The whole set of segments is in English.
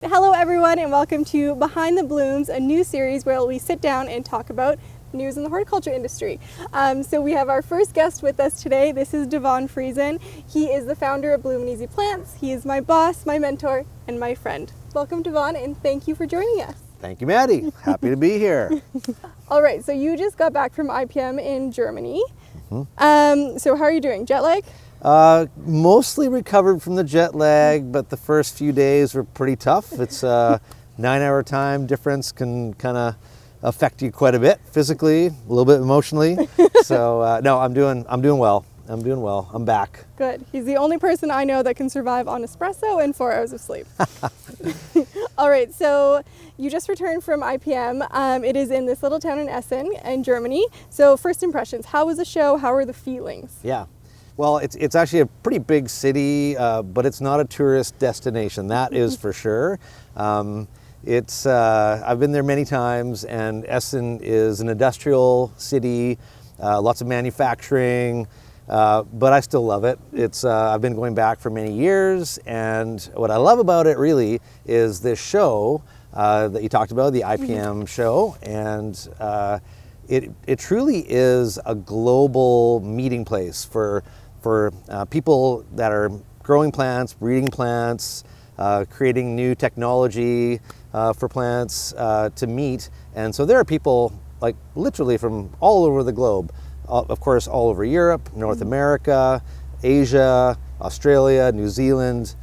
Hello everyone and welcome to Behind the Blooms, a new series where we sit down and talk about news in the horticulture industry. So we have our first guest with us today. This is DeVonne Friesen. He is the founder of Bloomin Easy Plants. He is my boss, my mentor, and my friend. Welcome DeVonne and thank you for joining us. Thank you, Madi. Happy to be here. All right, so you just got back from IPM in Germany. So how are you doing? Jet lag? Mostly recovered from the jet lag, but the first few days were pretty tough. It's a 9-hour time difference can kind of affect you quite a bit physically, a little bit emotionally. So no, I'm doing well. I'm back. Good. He's the only person I know that can survive on espresso and 4 hours of sleep. All right, so you just returned from IPM. It is in this little town in Essen in Germany. So first impressions, how was the show? How were the feelings? Yeah. Well, it's actually a pretty big city, but it's not a tourist destination. That is for sure. I've been there many times, and Essen is an industrial city, lots of manufacturing, but I still love it. I've been going back for many years, and what I love about it really is this show that you talked about, the IPM show, and it truly is a global meeting place for people that are growing plants, breeding plants, creating new technology for plants to meet. And so there are people like literally from all over the globe, of course all over Europe, North America, Asia, Australia, New Zealand.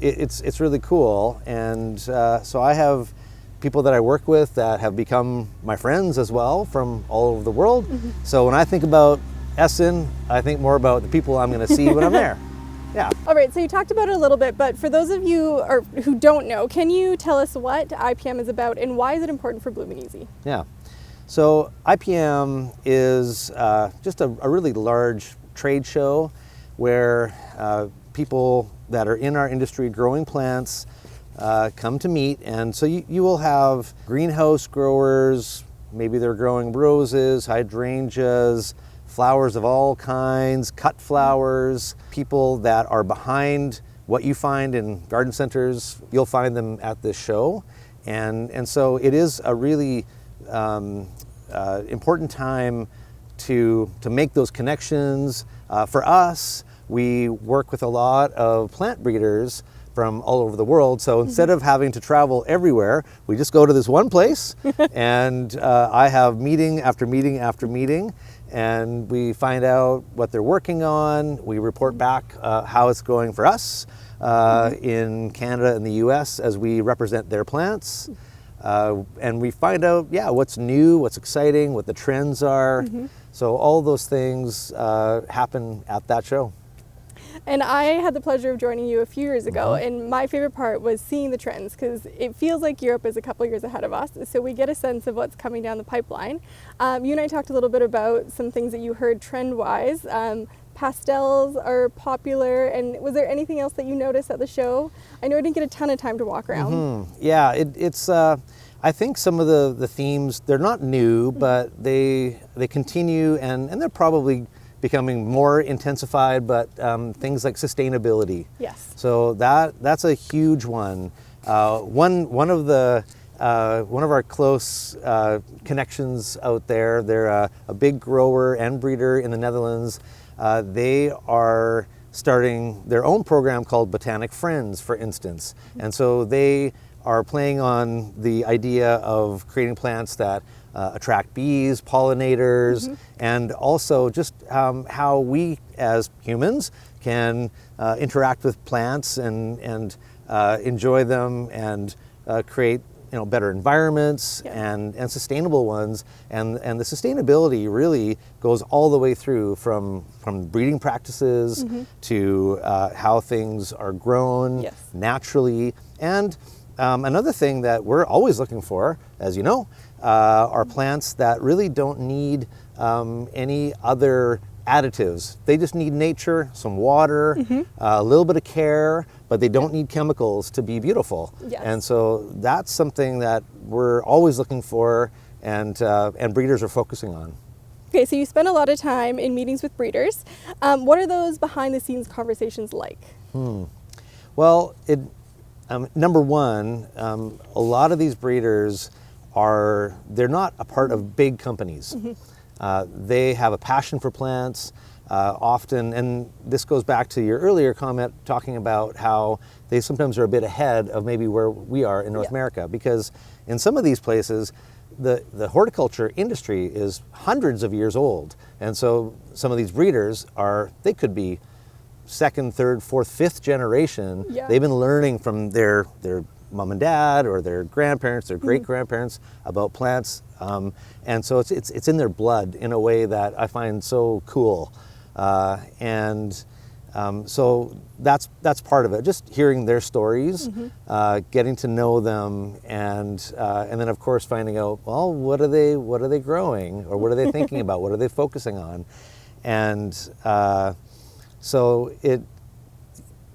It's really cool. And so I have people that I work with that have become my friends as well from all over the world. So when I think about Essen, I think more about the people I'm going to see when I'm there. Yeah. All right, so you talked about it a little bit, but for those of you who don't know, can you tell us what IPM is about and why is it important for Bloomin Easy? Yeah. So IPM is just a really large trade show where people that are in our industry growing plants come to meet. And so you will have greenhouse growers, maybe they're growing roses, hydrangeas, flowers of all kinds, cut flowers, people that are behind what you find in garden centers, you'll find them at this show. And so it is a really important time to make those connections. For us, we work with a lot of plant breeders from all over the world. So instead of having to travel everywhere, we just go to this one place and I have meeting after meeting after meeting, and we find out what they're working on. We report back how it's going for us in Canada and the US as we represent their plants. And we find out, what's new, what's exciting, what the trends are. So all those things happen at that show. And I had the pleasure of joining you a few years ago, and my favorite part was seeing the trends because it feels like Europe is a couple years ahead of us, so we get a sense of what's coming down the pipeline. You and I talked a little bit about some things that you heard trend-wise. Pastels are popular, and was there anything else that you noticed at the show? I know I didn't get a ton of time to walk around. Yeah, it's I think some of the themes, they're not new, but they continue, and they're probably becoming more intensified, but things like sustainability. Yes. So that's a huge one. One of our close connections out there, they're a big grower and breeder in the Netherlands. They are starting their own program called Botanic Friends, for instance. And so they are playing on the idea of creating plants that attract bees, pollinators, and also just how we as humans can interact with plants and enjoy them and create better environments and sustainable ones. And the sustainability really goes all the way through from breeding practices to how things are grown naturally. And another thing that we're always looking for, as you know, are plants that really don't need any other additives. They just need nature, some water, a little bit of care, but they don't need chemicals to be beautiful. Yes. And so that's something that we're always looking for, and breeders are focusing on. Okay, so you spend a lot of time in meetings with breeders. What are those behind the scenes conversations like? Well, Number one, a lot of these breeders they're not a part of big companies. They have a passion for plants, often, and this goes back to your earlier comment talking about how they sometimes are a bit ahead of maybe where we are in North America, because in some of these places, the horticulture industry is hundreds of years old. And so some of these breeders they could be second, third, fourth, fifth generation. They've been learning from their mom and dad or their grandparents, their great grandparents about plants. And so it's in their blood in a way that I find so cool. So that's part of it. Just hearing their stories, getting to know them, and then of course finding out, well, what are they growing, or what are they thinking about, what are they focusing on, and so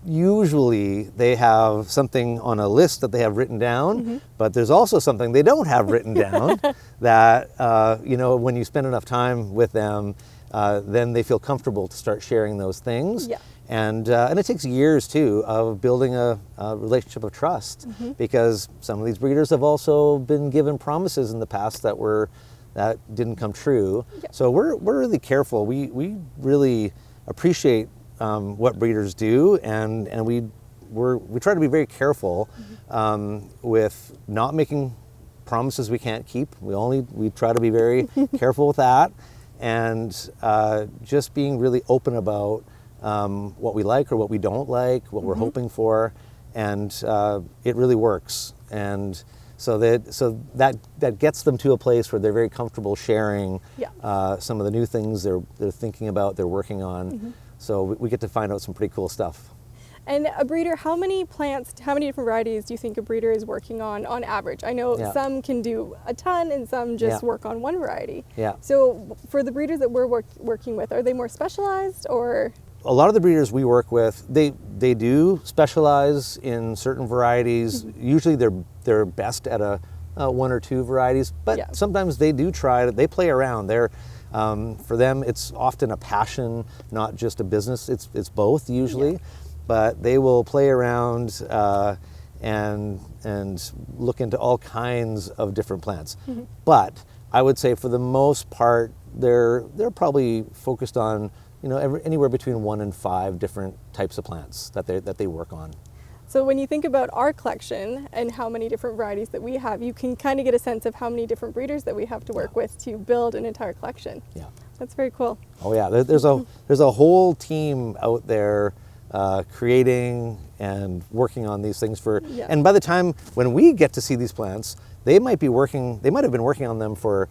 usually they have something on a list that they have written down, but there's also something they don't have written down that when you spend enough time with them, then they feel comfortable to start sharing those things. And it takes years too of building a relationship of trust, because some of these breeders have also been given promises in the past that didn't come true. So we're really careful. We really appreciate what breeders do, and we try to be very careful with not making promises we can't keep. We try to be very careful with that, and just being really open about what we like or what we don't like, what we're hoping for, and it really works. And so that gets them to a place where they're very comfortable sharing some of the new things they're thinking about, they're working on. So we get to find out some pretty cool stuff. And a breeder, how many different varieties do you think a breeder is working on average? I know some can do a ton and some just work on one variety. So for the breeders that we're working with, are they more specialized, or? A lot of the breeders we work with, they do specialize in certain varieties. Usually they're best at one or two varieties, but sometimes they do they play around. For them, it's often a passion, not just a business. It's both usually, but they will play around and look into all kinds of different plants. But I would say for the most part, they're probably focused on anywhere between 1 and 5 different types of plants that they work on. So when you think about our collection and how many different varieties that we have, you can kind of get a sense of how many different breeders that we have to work with to build an entire collection. That's very cool. Oh yeah, there's a whole team out there creating and working on these things and by the time when we get to see these plants, they might have been working on them for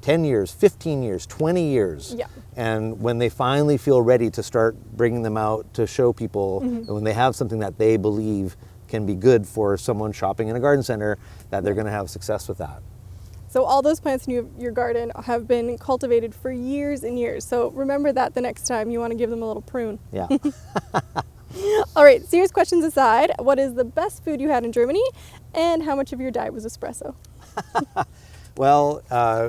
10 years, 15 years, 20 years. And when they finally feel ready to start bringing them out to show people, and when they have something that they believe can be good for someone shopping in a garden center, that they're going to have success with that. So all those plants in your garden have been cultivated for years and years. So remember that the next time you want to give them a little prune. All right, serious questions aside, what is the best food you had in Germany, and how much of your diet was espresso? Well,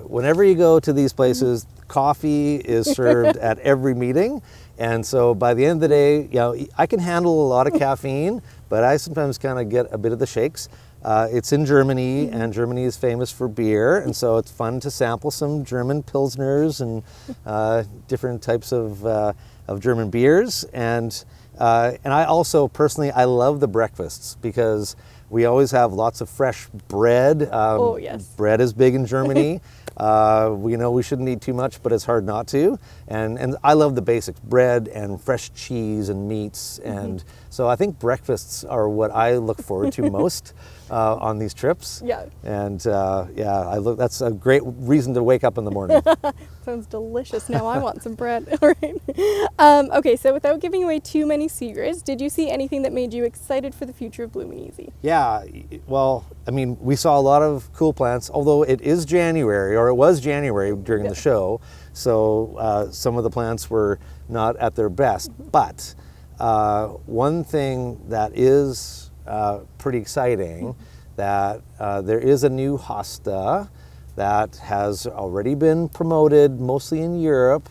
whenever you go to these places, coffee is served at every meeting. And so by the end of the day, I can handle a lot of caffeine, but I sometimes kind of get a bit of the shakes. It's in Germany, and Germany is famous for beer. And so it's fun to sample some German Pilsners and different types of German beers. And I also, personally, I love the breakfasts, because we always have lots of fresh bread. Bread is big in Germany. We shouldn't eat too much, but it's hard not to. And I love the basics, bread and fresh cheese and meats. And so I think breakfasts are what I look forward to most on these trips. And that's a great reason to wake up in the morning. Sounds delicious. Now I want some bread. All right. Okay, so without giving away too many secrets, did you see anything that made you excited for the future of Bloomin Easy? Yeah, well, I mean, we saw a lot of cool plants, although it is January, or it was January during the show, so some of the plants were not at their best. But one thing that is pretty exciting, that there is a new hosta that has already been promoted, mostly in Europe,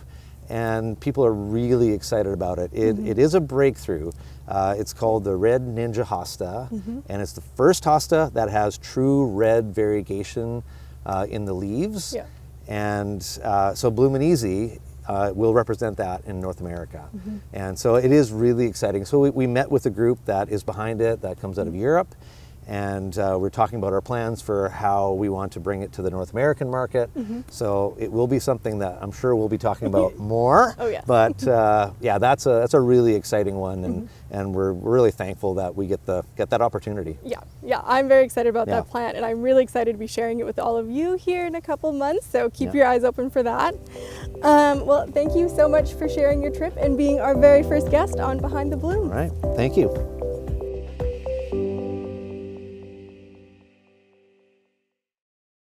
and people are really excited about it. It is a breakthrough. It's called the Red Ninja Hosta, and it's the first hosta that has true red variegation in the leaves. Yeah. And so Bloomin Easy will represent that in North America. And so it is really exciting. So we met with a group that is behind it, that comes out of Europe, and we're talking about our plans for how we want to bring it to the North American market. So it will be something that I'm sure we'll be talking about more. Oh, yes. But yeah, that's a really exciting one, and we're really thankful that we get that opportunity. Yeah, I'm very excited about Yeah. that plant, and I'm really excited to be sharing it with all of you here in a couple months, so keep Yeah. your eyes open for that. Well, thank you so much for sharing your trip and being our very first guest on Behind the Bloom. All right, thank you.